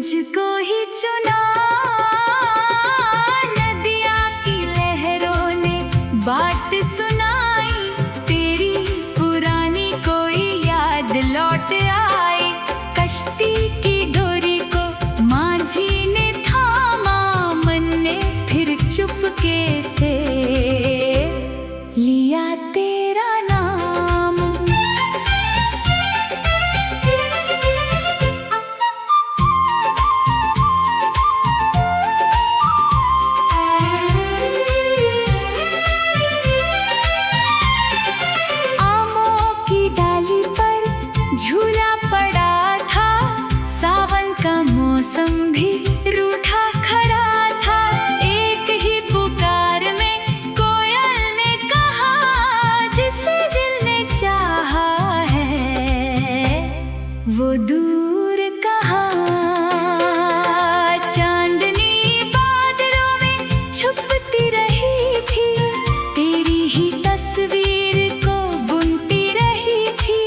तुझको ही चुना। नदिया की लहरों ने बात सुनाई, तेरी पुरानी कोई याद लौट आई। कश्ती की डोरी को माझी ने थामा, मन ने फिर चुपके से लिया तेरा नाम। आमों की डाली पर झूला पड़ा था, सावन का मौसम भी रूठा खड़ा था। एक ही पुकार में कोयल ने कहा, जिसे दिल ने चाहा है वो दूर कहाँ। चांदनी बादलों में छुपती रही थी, तेरी ही तस्वीर को बुनती रही थी।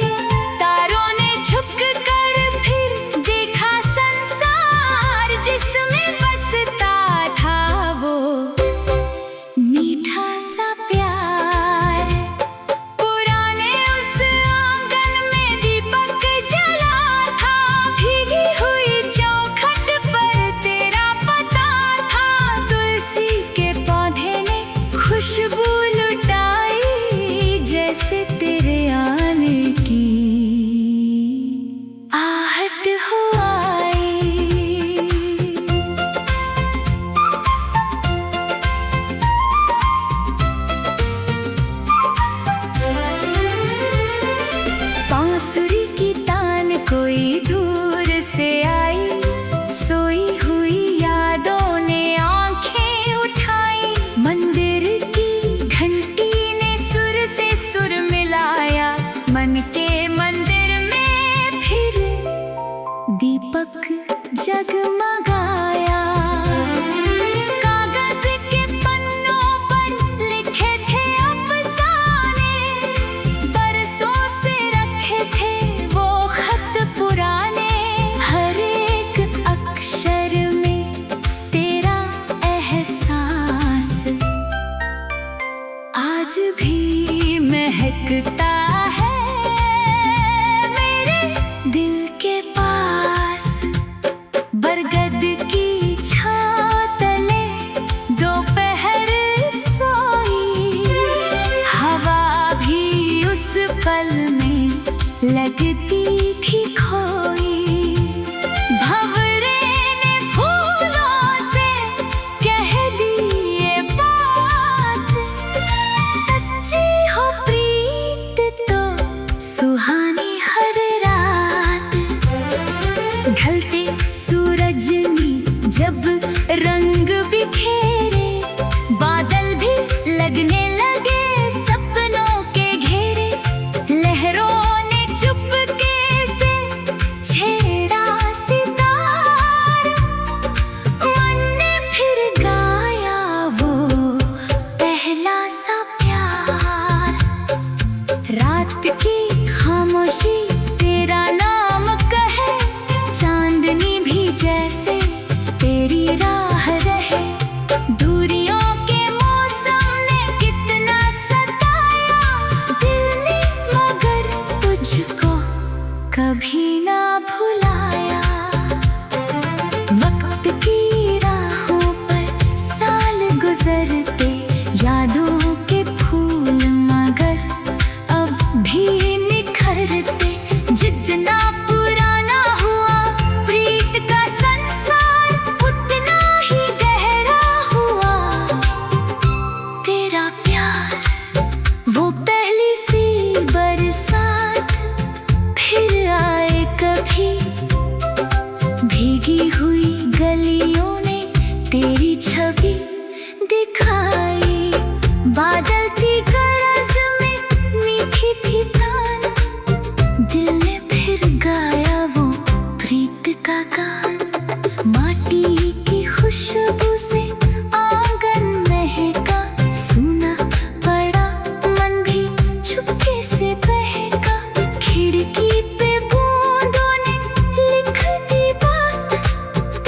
तारों ने झुक कर फिर देखा संसार, जिसमें बसता था वो मीठा सा प्यार। पुराने उस आंगन में दीपक जला था, भीगी हुई चौखट पर तेरा पता था। तुलसी के पौधे ने खुशबू लुटाई, जैसे तेरे आने की आहट हो आई। बांसुरी की तान कोई दूर से आई, सोई हुई यादों ने आंखें उठाई। मंदिर की घंटी ने सुर से सुर मिलाया, मन के मंदिर में फिर दीपक जगमगाया। कागज के पन्नों पर लिखे थे अफसाने, बरसों से रखे थे वो खत पुराने। हर एक अक्षर में तेरा एहसास आज भी महकता है मेरे दिल के पास। बरगद की छाँव तले दोपहर सोई, हवा भी उस पल में लगती थी खोई। भंवरे ने फूलों से कह दी ये बात, सच्ची हो प्रीत तो सुहानी हर रात। ढलते सूरज ने जब रंग बिखेरे, बादल भी लगने लगे सपनों के घेरे। लहरों ने चुपके से छेड़ा सितार, मन ने फिर गाया वो पहला सा प्यार। रात की खामोशी तेरा नाम कहे, चांदनी भी जैसे तेरी राह रहे। दूरियों के मौसम ने कितना सताया दिल ने, मगर तुझको कभी ना भुलाया। वक्त की राहों पर साल गुजरते, यादों के फूल मगर अब भी निखरते। जितना पुराना हुआ प्रीत का संसार, उतना ही गहरा हुआ तेरा प्यार। वो पहली सी बरसात फिर आए कभी, भीगी हुई गलियों ने तेरी छवि दिखाई। बादल थी गरज में मीठी थी तान, दिल ने फिर गाया वो प्रीत का गान। माटी की खुशबू से आंगन महका, सूना पड़ा मन भी चुपके से बहका। खिड़की पे बूंदों ने लिख दी बात,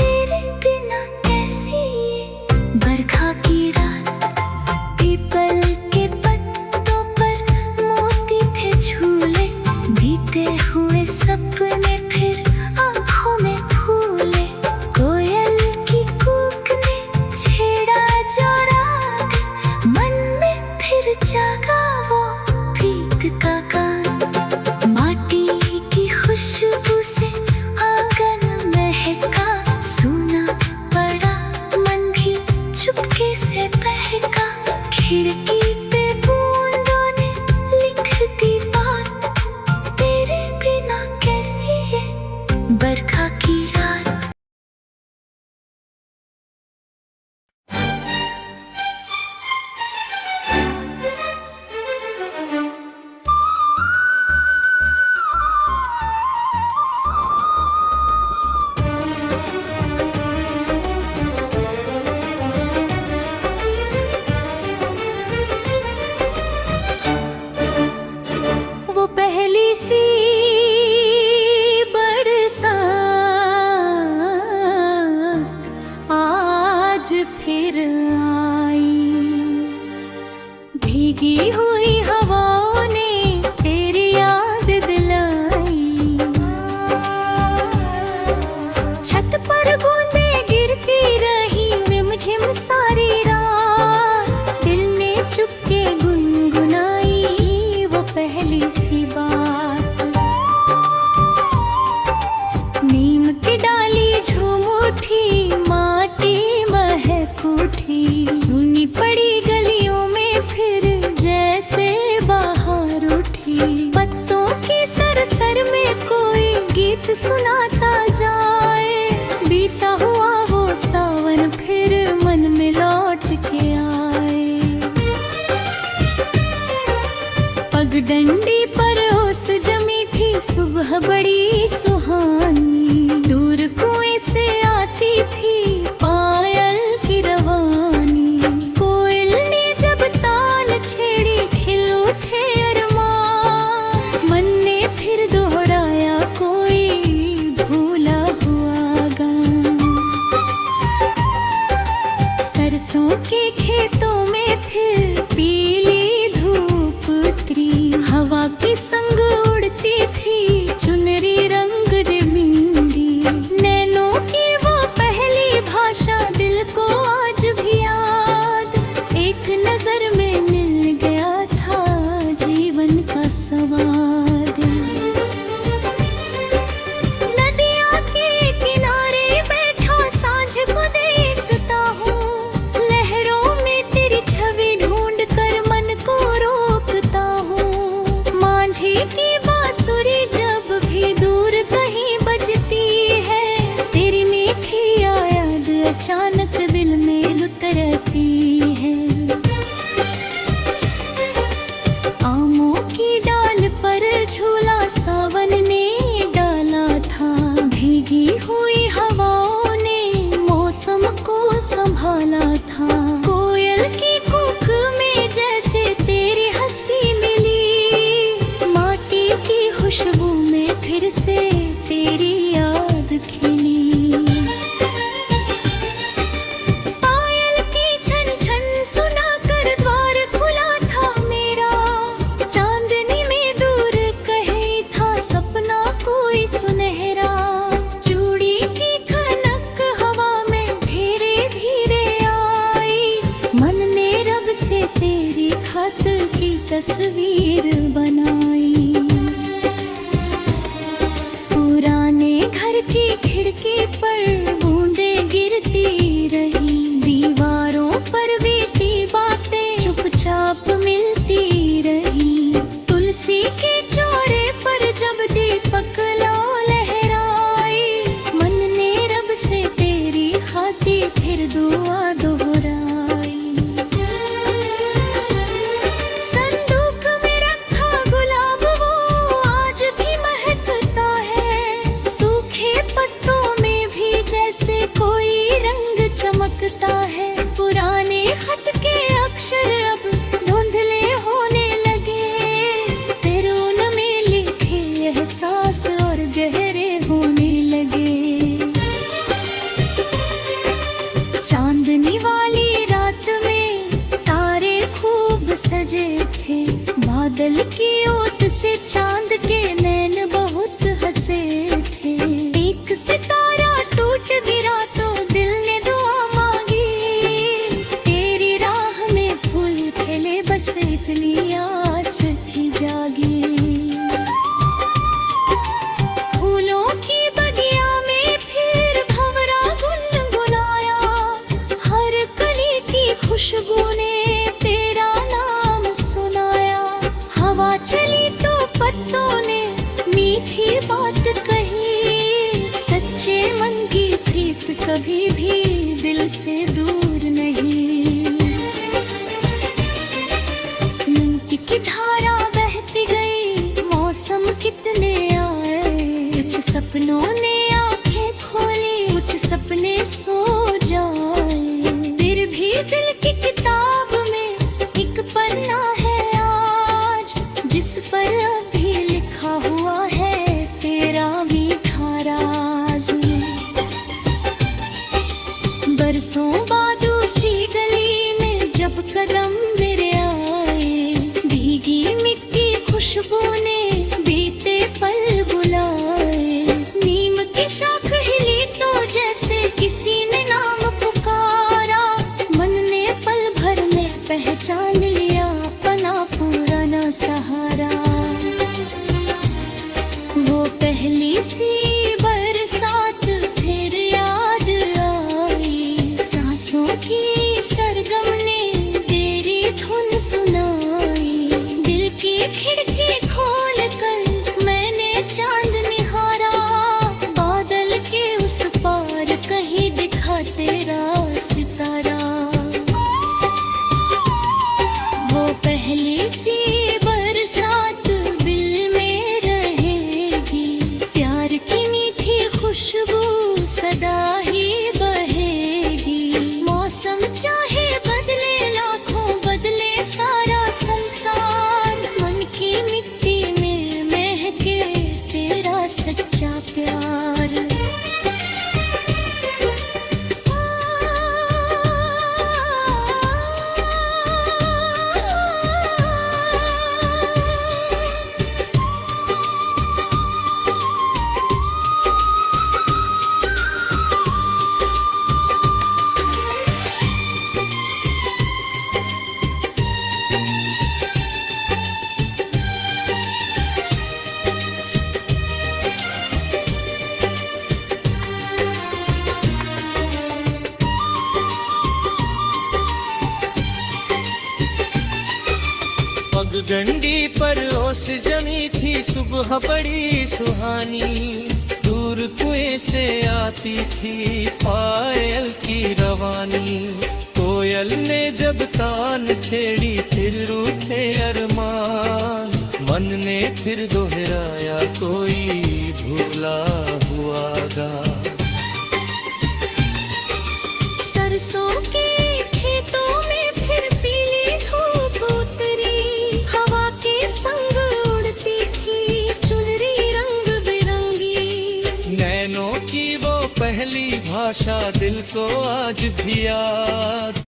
खेतों में फिर पीली धूप उतरी, हवा के संग उड़ती थी चुनरी रंग बिंदी। नैनों की वो पहली भाषा दिल को आज भी याद, एक नजर में मिल गया था जीवन का स्वाद। नदिया के किनारे बैठा सांझ को देखता हूँ, लहरों में तेरी छवि ढूंढ कर मन को रोकता हूँ। मांझी की बांसुरी जब भी दूर कहीं बजती है, तेरी मीठी याद अचानक दिल में उतरती है। आमों की डाल पर झूला सावन ने डाला था, भीगी हुई हवाओं ने मौसम को संभाला था। कोयल की कूक में जैसे तेरी हंसी मिली, माटी की खुशबू में फिर से तेरी याद खिली। पायल की छन छन सुनाकर द्वार खुला था मेरा, चांदनी में दूर कहीं था सपना कोई सुनहरा। चूड़ी की खनक हवा में धीरे धीरे आई, मन ने रब से तेरी खत की तस्वीर बनाई। पुराने घर की खिड़की पर बूंदें गिरती रही, दीवारों पर बीती बातें चुपचाप मिलती रही। तुलसी के चौरे पर जब दीपक लो लहराई, मन ने रब से तेरी खातिर फिर दुआ दोहराई। संदूक में रखा गुलाब वो आज भी महकता है, सूखे पत्तों में भी जैसे कोई रंग चमकता है। पुराने खत के अक्षर अब धुंधले होने लगे, तेरे उनमें लिखे एहसास और गहरे होने लगे। चांदनी वाली रात में तारे खूब सजे थे, बादल की ओट से चांद के नैन बहुत हंसे थे। एक सितारा टूट गिरा तो दिल ने दुआ मांगी, तेरी राह में फूल खिले बस इतनी आस थी जागी। फूलों की बगिया में फिर भंवरा गुनगुनाया, हर कली की खुशबू ने तेरा नाम सुनाया। हवा चली तो पत्तों ने मीठी बात कही, सच्चे मन की प्रीत कभी भी दिल से दूर नहीं। नीति की धारा बहती गई, मौसम कितने आए, कुछ सपनों ने आंखें खोली, कुछ सपने सो जाए। फिर भी दिल की किताब में एक पन्ना है आज, जिस पर अभी लिखा हुआ है तेरा मीठा राज। बरसों बाद उसी गली में जब कदम मेरे आए, भीगी मिट्टी खुशबू ने बीते पल बुलाए। नीम की शाख हिली तो जैसे किसी ने नाम पुकारा, मन ने पल भर में पहचान लिया अपना पुराना सहारा। वो पहली सी बरसात फिर याद आई, सांसों की सरगम ने तेरी सुगंधी पर ओस जमी थी सुबह बड़ी सुहानी, दूर कुएं से आती थी पायल की रवानी। कोयल ने जब तान छेड़ी फिर रूठे अरमान, मन ने फिर दोहराया कोई भूला हुआ गा। सरसों के खेतों में फिर पीली धूप उतरी, हवा के संग उड़ती थी चुनरी रंग बिरंगी। नैनों की वो पहली भाषा दिल को आज भी याद।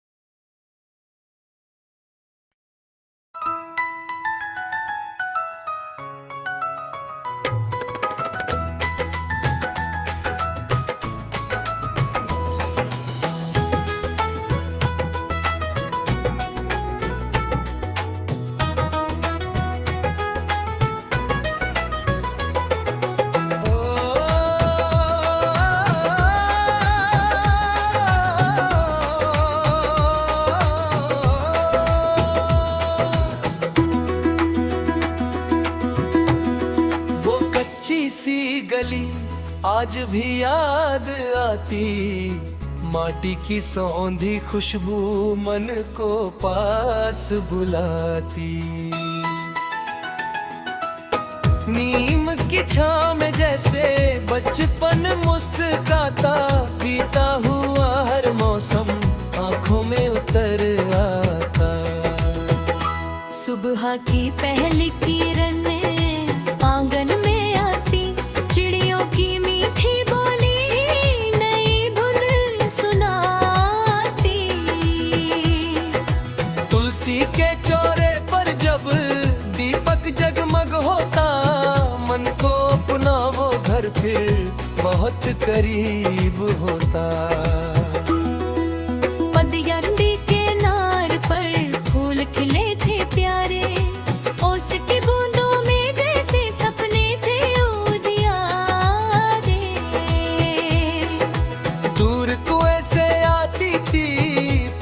सी गली आज भी याद आती, माटी की सौंधी खुशबू मन को पास बुलाती। नीम की छांव में जैसे बचपन मुस्काता, बीता हुआ हर मौसम आंखों में उतर आता। सुबह की पहली किरण आंगन में आती, चिड़ियों की मीठी बोली नई धुन सुनाती। तुलसी के चौरे पर जब दीपक जगमग होता, मन को अपना वो घर फिर बहुत करीब होता। पदयंडी के नार पर फूल खिले थे प्यारे, ओस की बूंदों में जैसे सपने थे उजियारे। दूर कुएं से आती थी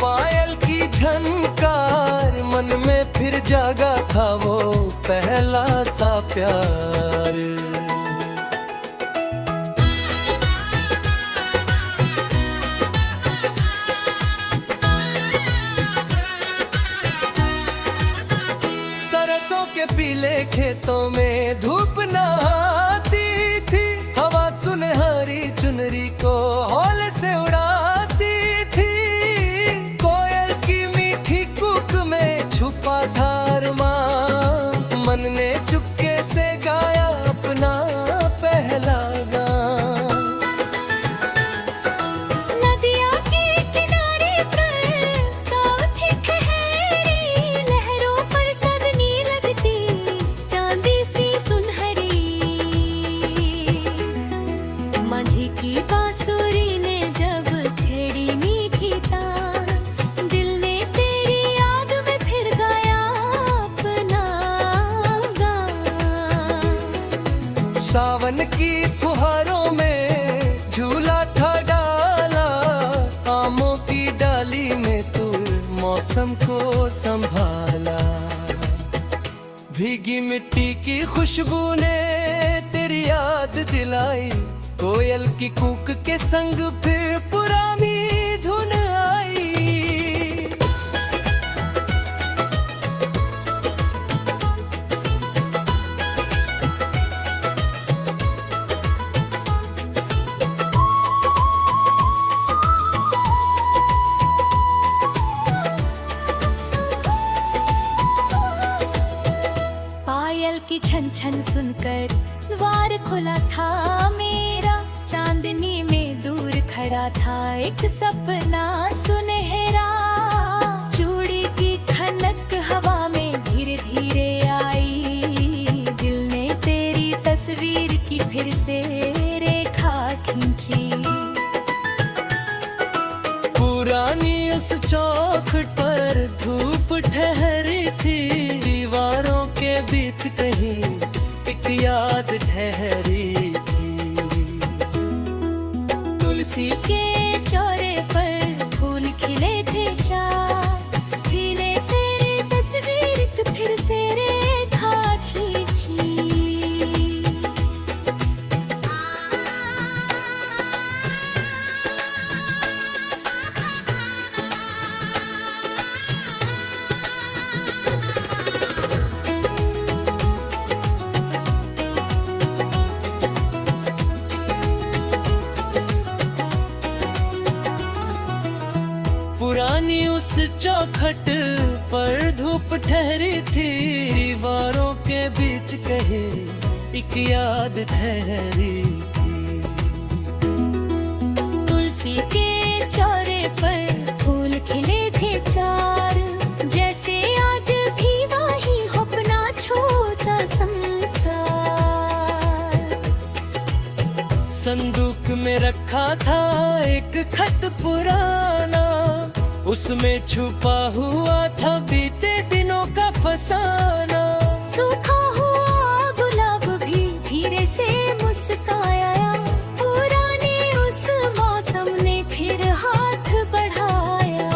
पायल की झनकार, मन में फिर जागा था वो पहला सा प्यार। सरसों के पीले खेतों में धूप नहाती थी, हवा सुनहरी चुनरी को हौले से उड़ाती थी। कोयल की मीठी कूक में छुपा था अरमान, मन ने चुपके से गाया अपना पहला गान। नदिया के किनारे पर गाँव थी ठहरी, लहरों पर चांदनी लगती चांदी सी सुनहरी। माझी की बांसुरी ने जब छेड़ी मीठी तान, दिल ने तेरी याद में फिर गाया अपना गान। सावन की फुहारों में झूला था डाला, आमों की डाली में तू मौसम को संभाला। भीगी मिट्टी की खुशबू ने तेरी याद दिलाई, कोयल की कूक के संग फिर पुरानी धुन आई। पायल की छन छन सुनकर द्वार खुला था मेरा, चांदनी में दूर खड़ा था एक सपना सुनहरा। चूड़ी की खनक हवा में धीरे धीरे आई, दिल ने तेरी तस्वीर की फिर से रेखा खींची। पुरानी उस चौखट पर धूप ठहरी थी, दीवारों के बीच कहीं एक याद ठहरी थी। तुलसी के चौरे पर फूल खिले थे चार, खिले तेरी तस्वीर तो फिर से पुरानी उस चौखट पर धूप ठहरी थी, दीवारों के बीच कहे एक याद ठहरी थी। तुलसी के चौरे पर फूल खिले थे चार, जैसे आज भी वही हो अपना छोटा संसार। संदूक में रखा था एक खत पुराना, उसमें छुपा हुआ था बीते दिनों का फसाना। सूखा हुआ गुलाब भी धीरे से मुस्काया, पुराने उस मौसम ने फिर हाथ बढ़ाया।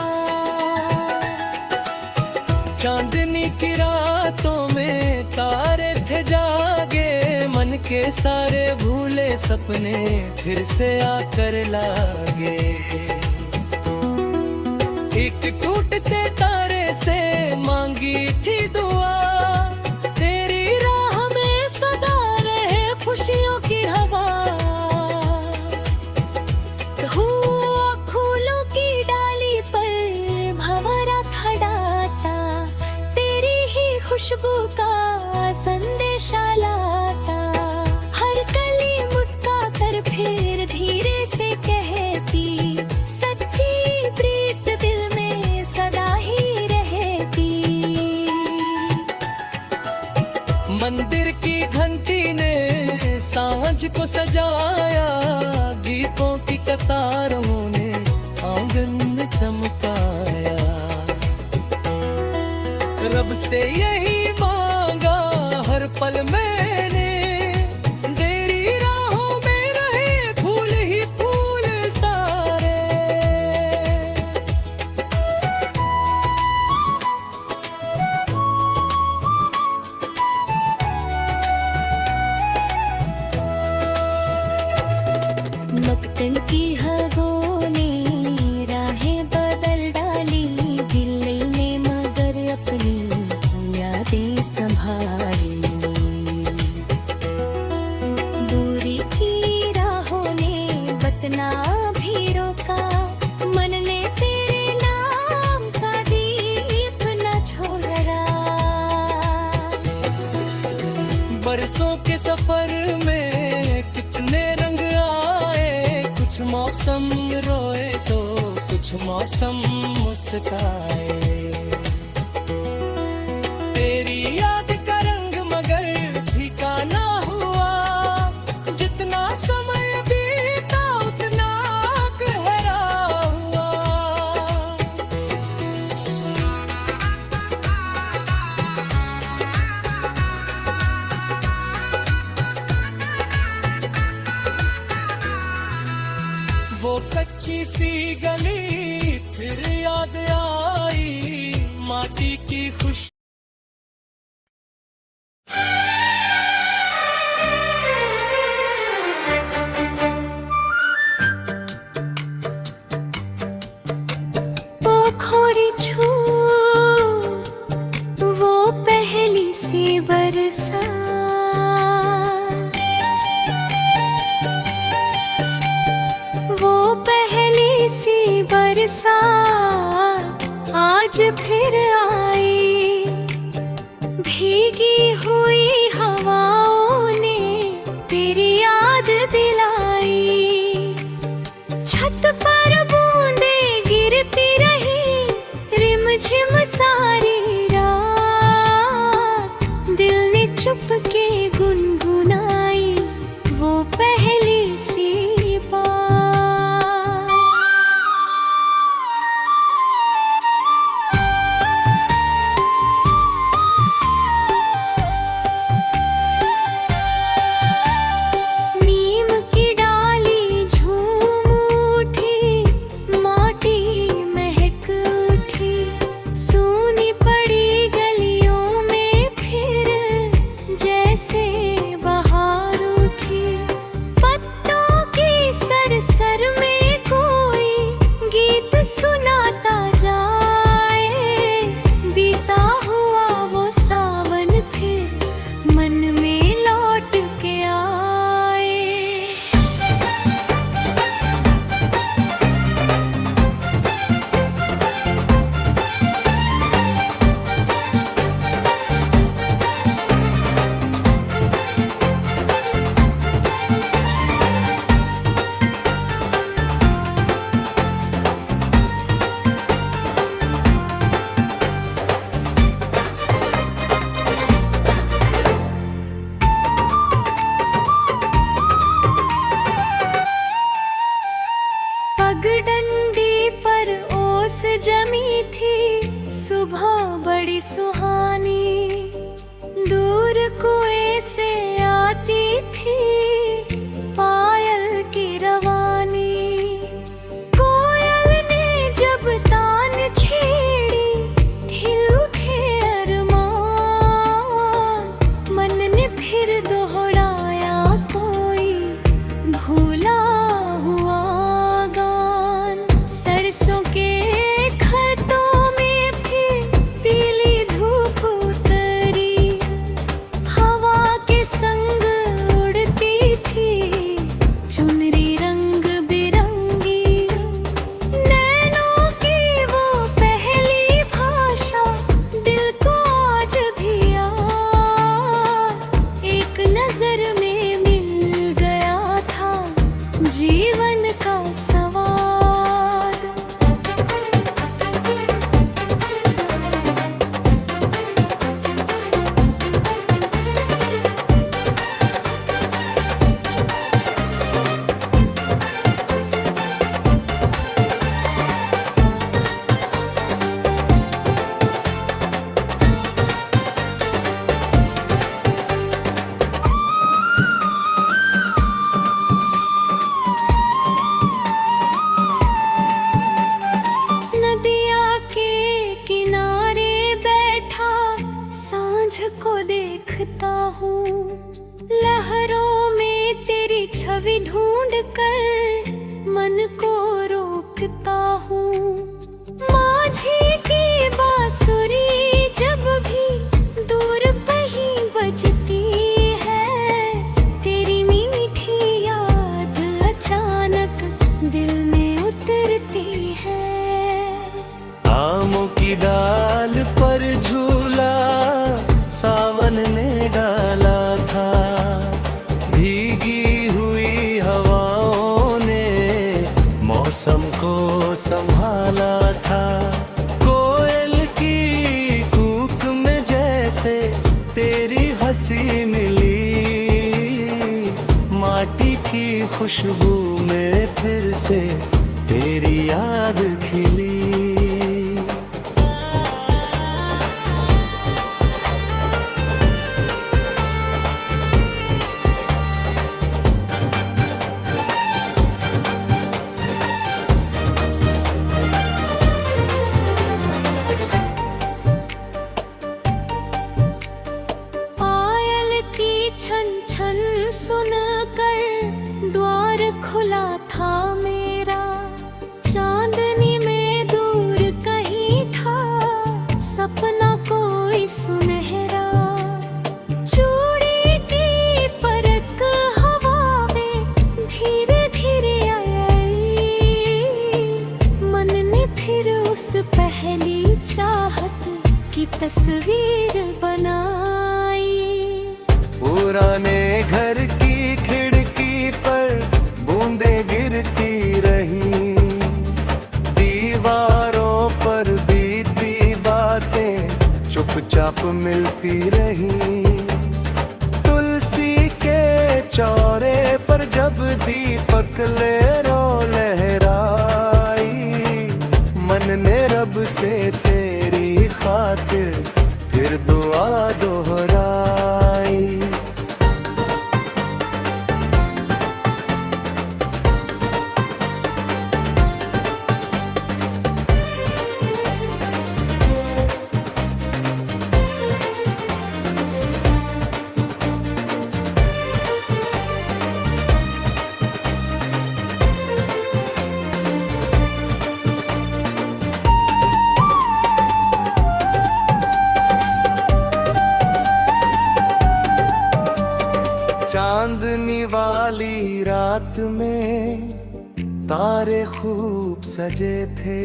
चांदनी की रातों में तारे थे जागे, मन के सारे भूले सपने फिर से आकर लागे। एक टूटते तारे से मांगी थी दुआ, तेरी राह में सदा रहे खुशियों की हवा। हुआ फूलों की डाली पर भंवरा खड़ाता, तेरी ही खुशबू का संदेशा लाता। हर कली मुस्का कर फिर धीरे से कहती, सच्ची प्रीत दिल में सदा ही रहती। मंदिर की घंटी ने सांझ को सजाया, गीतों की कतारों ने आंगन में चमकाया। रब से यही मांगा हर पल मैंने, तेरी राहों में रहे फूल ही फूल सारे। मक्तन की हवाओं ने राहें बदल डाली, दिल ने मगर अपनी यादें संभाली। दूरी की राहों ने बतना भी रोका, मन ने तेरे नाम का दीप न छोड़ा। बरसों के सफर में कितने रंग आए, कुछ मौसम रोए तो कुछ मौसम मुस्काए। तेरी याद का रंग मगर फीका ना हुआ, जितना समय बीता उतना गहरा हुआ। वो कच्ची सी गली फिर याद आई, माटी की खुश पोखरी छू वो पहली सी बरसात, वो पहली सी बरसात आज फिर आई। भीगी हुई हवाओं ने तेरी याद दिलाई। छत पर बूंदे गिरती रही, रिमझिम सारी रात। दिल ने चुपके गुनगुनाई वो पहली सी बात। पगडंडी पर ओस जमी थी, सुबह बड़ी सुहानी, दूर कुएं से आती थी पायल की रवानी। कोयल ने जब तान छेड़ी, खिल उठे अरमान, मन ने फिर दोहराया कोई भूला हुआ गान। सरसों के खेतों में फिर पीली धूप उतरी, हवा के संग उड़ती थी चुनरी रंग बिरंगी। नैनों की वो पहली भाषा दिल को आज भी याद, एक नजर में मिल गया था जीवन का स्वाद। नदिया के किनारे बैठा सांझ को देखता हूँ, लहरों में तेरी छवि ढूंढ कर मन को रोकता हूँ। माझी की बांसुरी जब भी दूर कहीं बजती है, तेरी मीठी याद अचानक दिल में उतरती है। आमों की डाल पर झूला सावन ने डाला था, भीगी हुई हवाओं ने मौसम को संभाला था। कोयल की कूक में जैसे तेरी हंसी मिली, माटी की खुशबू में फिर से तेरी याद खिली। पायल की छन छन सुनकर द्वार खुला था मेरा, चांदनी में दूर कहीं था सपना कोई सुनहरा। चूड़ी की परक हवा में धीरे धीरे आई, मन ने फिर उस पहली चाहत की तस्वीर बनाई। पुराने घर की खिड़की पर बूंदें गिरती रही, दीवारों पर बीती बातें चुपचाप मिलती रही। तुलसी के चौरे पर जब दीपक लेरो लहराई, मन ने रब से तेरी खातिर फिर दुआ दोहराई। चांदनी वाली रात में तारे खूब सजे थे,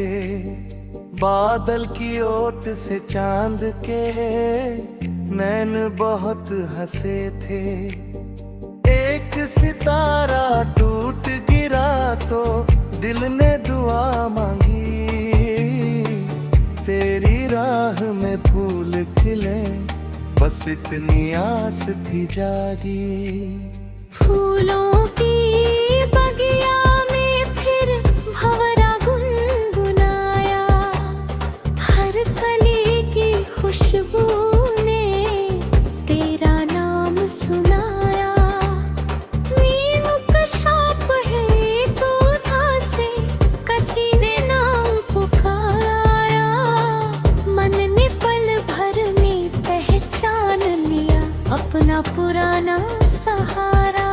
बादल की ओट से चांद के नैन बहुत हंसे थे। एक सितारा टूट गिरा तो दिल ने दुआ मांगी, तेरी राह में फूल खिले बस इतनी आस थी जागी। फूलों की बगिया में फिर भंवर पुराना सहारा।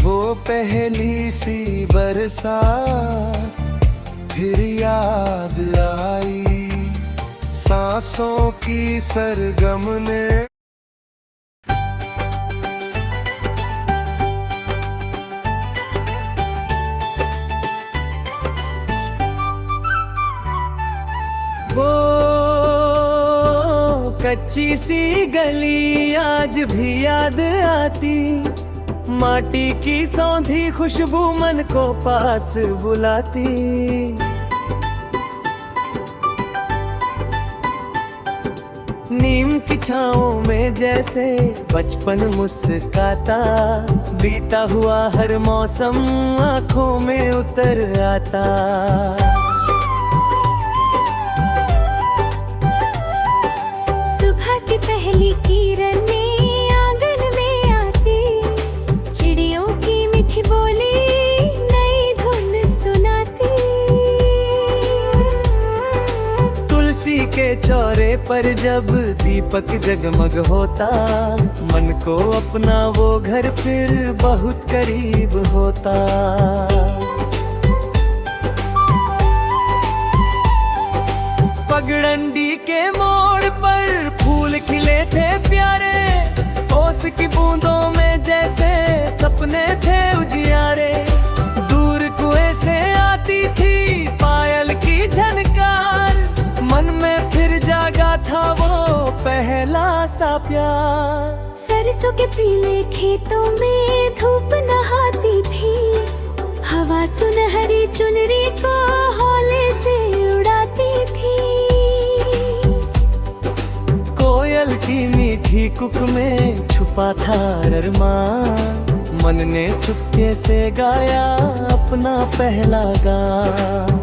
वो पहली सी बरसात फिर याद आई, सांसों की सरगम ने। वो कच्ची सी गली आज भी याद आती, माटी की सौंधी खुशबू मन को पास बुलाती। नीम की छाँव में जैसे बचपन मुस्काता, बीता हुआ हर मौसम आँखों में उतर आता। सुबह की पहली किरणें आंगन में आती, चिड़ियों की मीठी बोली नई धुन सुनाती। तुलसी के चौरे पर जब दीपक जगमग होता, मन को अपना वो घर फिर बहुत करीब होता। पगडंडी के मोड़ पर फूल खिले थे प्यारे, ओस की बूंदों में जैसे सपने थे उजियारे। दूर कुएं से आती थी पायल की झनकार, मन में फिर जागा था वो पहला सा प्यार। सरसों के पीले खेतों में धूप नहाती थी, हवा सुनहरी चुनरी को हौले से उड़ाती थी। कोयल की मीठी कुक में छुपा था अरमान, मन ने चुपके से गाया अपना पहला गान।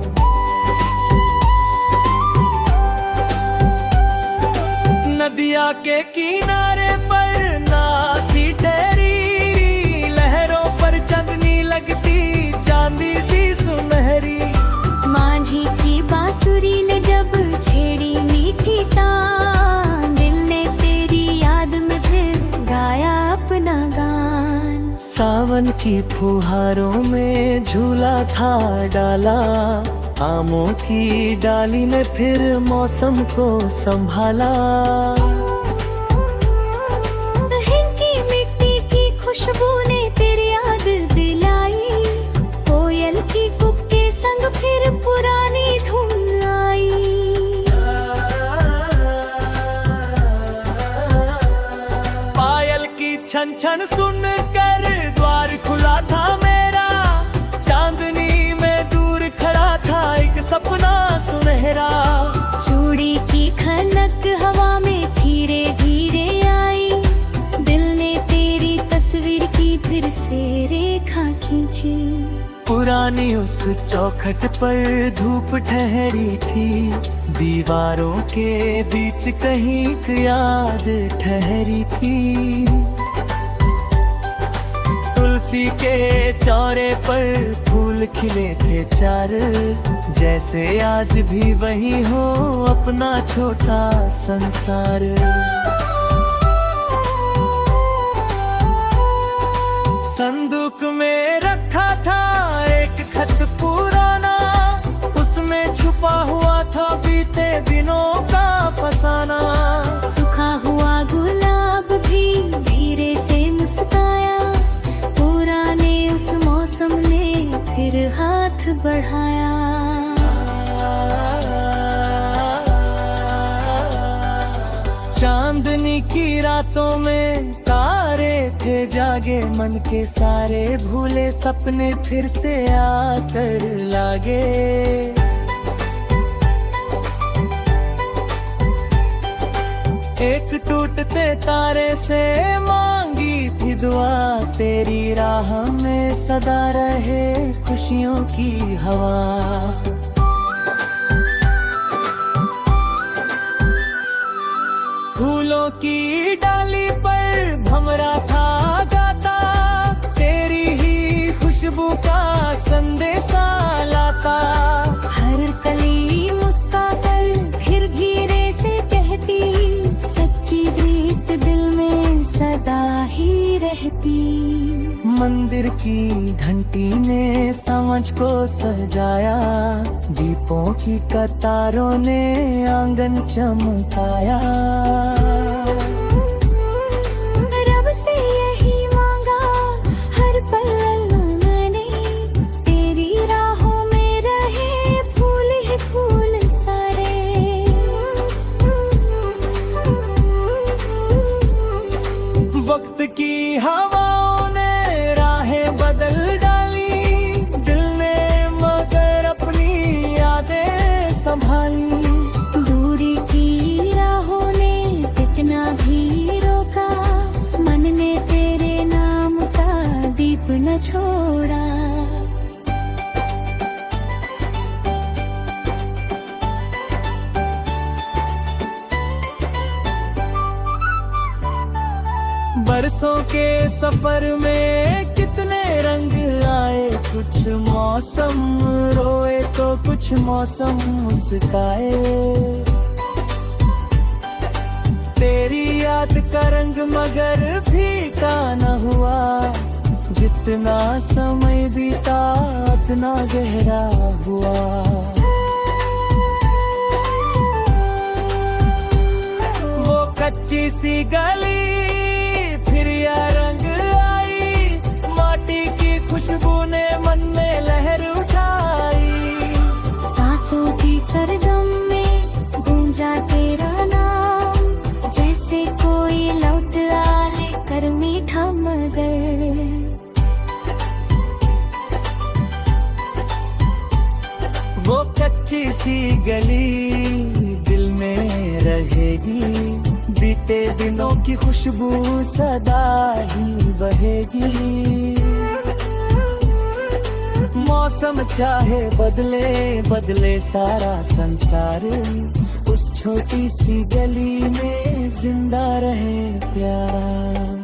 नदिया के किनारे पर नाव थी ठहरी, लहरों पर चांदनी लगती चांदी सी सुनहरी। माझी की बांसुरी ने जब छेड़ी मीठी तान, दिल ने तेरी याद में फिर गाया अपना गान। सावन की फुहारों में झूला था डाला, आमों की डाली ने फिर मौसम को संभाला। बहन की मिट्टी की खुशबू ने तेरी याद दिलाई, कोयल की कुक के संग फिर पुरानी धुन आई। पायल की छन छन सुन कर द्वार खुला था मेरा, चांदनी में दूर खड़ा था एक सपना सुनहरा। चूड़ी की खनक हवा में धीरे धीरे आई, दिल ने तेरी तस्वीर की फिर से रेखा खींची। पुरानी उस चौखट पर धूप ठहरी थी, दीवारों के बीच कहीं एक याद ठहरी थी। तुलसी के चौरे पर फूल खिले थे चार, जैसे आज भी वही हो अपना छोटा संसार। संदूक में रखा था एक खत पुराना, उसमें छुपा हुआ था बीते दिनों का फसाना। सूखा हुआ गुलाब भी धीरे से मुस्काया, पुराने उस मौसम ने फिर हाथ बढ़ाया। चांदनी की रातों में तारे थे जागे, मन के सारे भूले सपने फिर से आकर लागे। एक टूटते तारे से मांगी थी दुआ, तेरी राह में सदा रहे खुशियों की हवा। फूलों फूलों की डाली पर भंवरा था गाता, तेरी ही खुशबू का संदेशा लाता। हर कली मुस्काकर फिर धीरे से कहती, सच्ची प्रीत दिल में सदा ही रहती। मंदिर की घंटी ने समझ को सजाया, दीपों की कतारों ने आंगन चमकाया। रब से यही मांगा हर पल मैंने, तेरी राहों में रहे फूल ही फूल सारे। वक्त की हवाओं ने राहें बदल डाली, दिल ने मगर अपनी यादें संभाली। दूरी की राहों ने कितना भी रोका, मन ने तेरे नाम का दीप न छोड़ा। बरसों के सफर में कितने रंग आए, कुछ मौसम रोए तो कुछ मौसम मुस्काए। तेरी याद का रंग मगर फीका न हुआ, जितना समय बीता उतना गहरा हुआ। वो कच्ची सी गली फिर या रंग आई, माटी की खुशबू ने मन में लहर उठाई। सांसों की सरगम में गूंजा तेरा नाम, जैसे कोई लौट आए कर मीठा मगर। वो कच्ची सी गली दिल में रहेगी, बीते दिनों की खुशबू सदा ही बहेगी। मौसम चाहे बदले बदले सारा संसार, उस छोटी सी गली में जिंदा रहे प्यार।